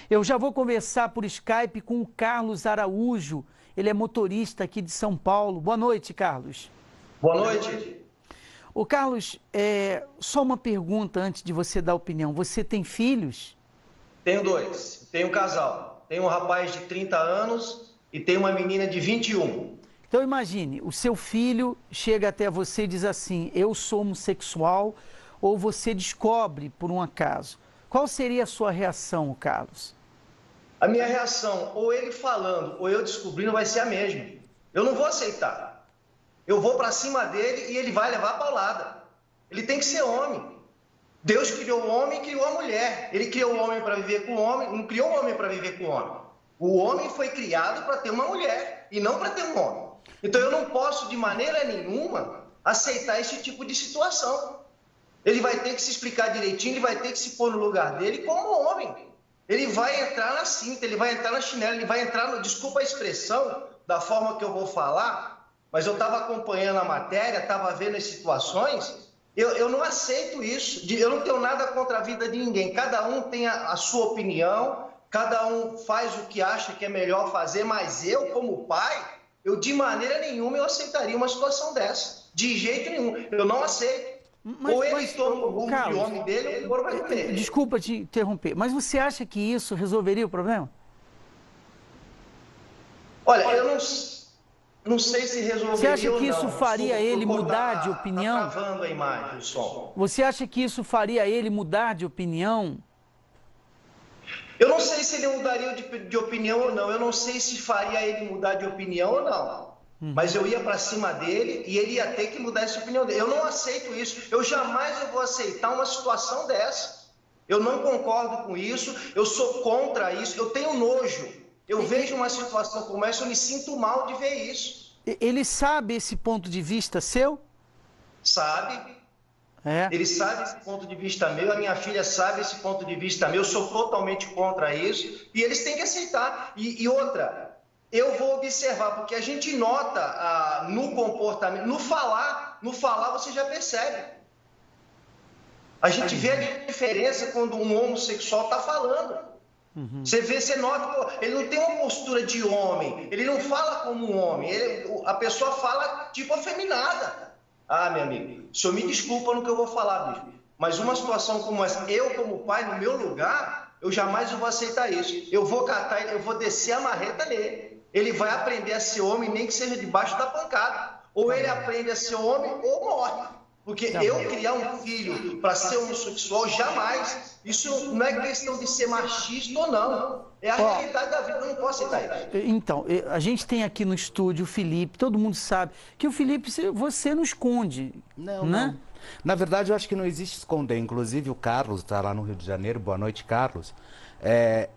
Eu já vou conversar por Skype com o Carlos Araújo. Ele é motorista aqui de São Paulo. Boa noite, Carlos. Boa noite. Ô, Carlos, só uma pergunta antes de você dar opinião. Você tem filhos? Tenho dois. Tenho um casal. Tenho um rapaz de 30 anos e tenho uma menina de 21. Então imagine, o seu filho chega até você e diz assim, eu sou homossexual, ou você descobre por um acaso. Qual seria a sua reação, Carlos? A minha reação, ou ele falando, ou eu descobrindo, vai ser a mesma. Eu não vou aceitar. Eu vou para cima dele e ele vai levar a paulada. Ele tem que ser homem. Deus criou o homem e criou a mulher. Ele criou o homem para viver com o homem, não criou o homem para viver com o homem. O homem foi criado para ter uma mulher e não para ter um homem. Então eu não posso, de maneira nenhuma, aceitar esse tipo de situação. Ele vai ter que se explicar direitinho, ele vai ter que se pôr no lugar dele como homem. Ele vai entrar na cinta, ele vai entrar na chinela, ele vai entrar no... Desculpa a expressão, da forma que eu vou falar, mas eu estava acompanhando a matéria, estava vendo as situações, eu não aceito isso. Eu não tenho nada contra a vida de ninguém. Cada um tem a sua opinião, cada um faz o que acha que é melhor fazer, mas eu, como pai, eu de maneira nenhuma eu aceitaria uma situação dessa. De jeito nenhum. Eu não aceito. Ou ele toma o rumo de homem dele, ou vai comer. Desculpa te interromper, mas você acha que isso resolveria o problema? Olha, eu não sei se resolveria ou não. Você acha que isso faria ele mudar de opinião? Tá travando a imagem, o som. Você acha que isso faria ele mudar de opinião? Eu não sei se ele mudaria de opinião ou não. Eu não sei se faria ele mudar de opinião ou não. Mas eu ia para cima dele e ele ia ter que mudar essa opinião dele. Eu não aceito isso. Eu jamais vou aceitar uma situação dessa. Eu não concordo com isso. Eu sou contra isso. Eu tenho nojo. Eu vejo uma situação como essa, eu me sinto mal de ver isso. Ele sabe esse ponto de vista seu? Sabe. É. Ele sabe esse ponto de vista meu, a minha filha sabe esse ponto de vista meu, eu sou totalmente contra isso. E eles têm que aceitar. E outra... Eu vou observar, porque a gente nota no comportamento, no falar você já percebe. A gente vê a diferença quando um homossexual está falando. Você vê, você nota, ele não tem uma postura de homem, ele não fala como um homem, a pessoa fala tipo afeminada. Ah, meu amigo, o senhor me desculpa no que eu vou falar, bicho, mas uma situação como essa, eu como pai, no meu lugar, eu jamais vou aceitar isso. Eu vou catar ele, eu vou descer a marreta nele. Ele vai aprender a ser homem, nem que seja debaixo da pancada. Ou ele aprende a ser homem ou morre. Porque eu criar um filho para ser homossexual, jamais. Isso não é questão de ser machista ou não. É a realidade da vida, eu não posso aceitar isso. Então, a gente tem aqui no estúdio o Felipe, todo mundo sabe que o Felipe, você não esconde. Não, né? não. Na verdade, eu acho que não existe esconder. Inclusive, o Carlos está lá no Rio de Janeiro. Boa noite, Carlos.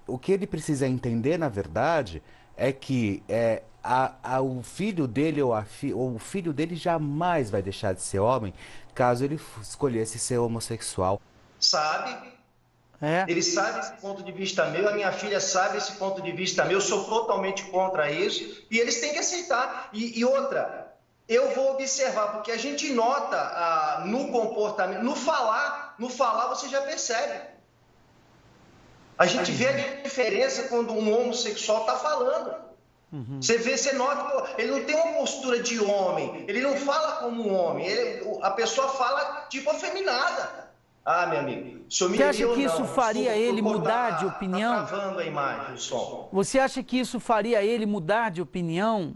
O que ele precisa entender, na verdade... é que o filho dele ou o filho dele jamais vai deixar de ser homem caso ele escolhesse ser homossexual. Sabe? É. Ele sabe esse ponto de vista meu, a minha filha sabe esse ponto de vista meu, eu sou totalmente contra isso e eles têm que aceitar. E outra, eu vou observar, porque a gente nota no comportamento, no falar você já percebe. A gente vê a diferença quando um homossexual está falando. Você vê, você nota, ele não tem uma postura de homem, ele não fala como um homem, a pessoa fala tipo afeminada. Ah, meu amigo, o senhor me Você acha que isso faria ele mudar de opinião? Tá travando a imagem, o som. Você acha que isso faria ele mudar de opinião?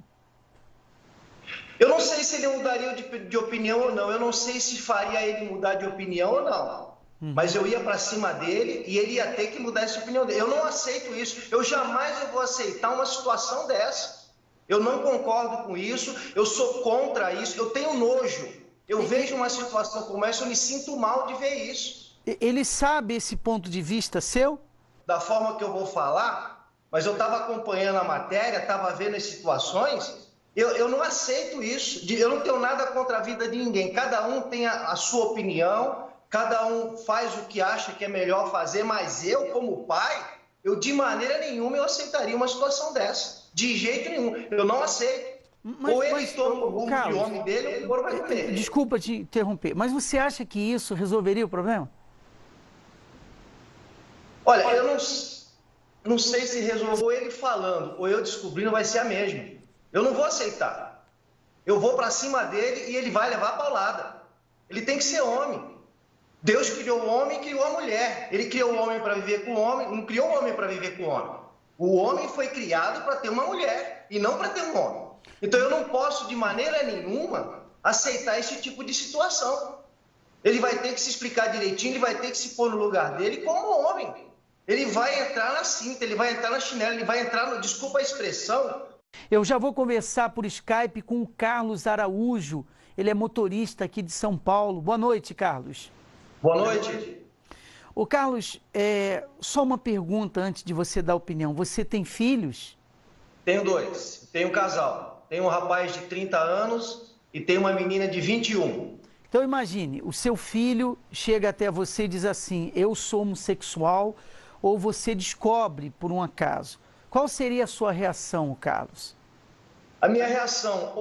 Eu não sei se ele mudaria de opinião ou não, eu não sei se faria ele mudar de opinião ou não. Mas eu ia para cima dele e ele ia ter que mudar essa opinião dele. Eu não aceito isso. Eu jamais vou aceitar uma situação dessa. Eu não concordo com isso. Eu sou contra isso. Eu tenho nojo. Eu vejo uma situação como essa, eu me sinto mal de ver isso. Ele sabe esse ponto de vista seu? Da forma que eu vou falar, mas eu estava acompanhando a matéria, estava vendo as situações. Eu não aceito isso. Eu não tenho nada contra a vida de ninguém. Cada um tem a sua opinião. Cada um faz o que acha que é melhor fazer, mas eu, como pai, eu de maneira nenhuma eu aceitaria uma situação dessa. De jeito nenhum. Eu não aceito. Ou ele toma o rumo de homem dele, ou vai comer. Desculpa te interromper, mas você acha que isso resolveria o problema? Olha, não sei se resolveu ele falando ou eu descobrindo, vai ser a mesma. Eu não vou aceitar. Eu vou para cima dele e ele vai levar a paulada. Ele tem que ser homem. Deus criou o homem e criou a mulher. Ele criou o homem para viver com o homem, não criou o homem para viver com o homem. O homem foi criado para ter uma mulher e não para ter um homem. Então eu não posso, de maneira nenhuma, aceitar esse tipo de situação. Ele vai ter que se explicar direitinho, ele vai ter que se pôr no lugar dele como homem. Ele vai entrar na cinta, ele vai entrar na chinela, ele vai entrar no... Desculpa a expressão. Eu já vou conversar por Skype com o Carlos Araújo. Ele é motorista aqui de São Paulo. Boa noite, Carlos. Boa noite. Ô, Carlos, só uma pergunta antes de você dar opinião. Você tem filhos? Tenho 2. Tenho um casal. Tenho um rapaz de 30 anos e tenho uma menina de 21. Então imagine, o seu filho chega até você e diz assim, eu sou homossexual, ou você descobre por um acaso. Qual seria a sua reação, Carlos? A minha reação...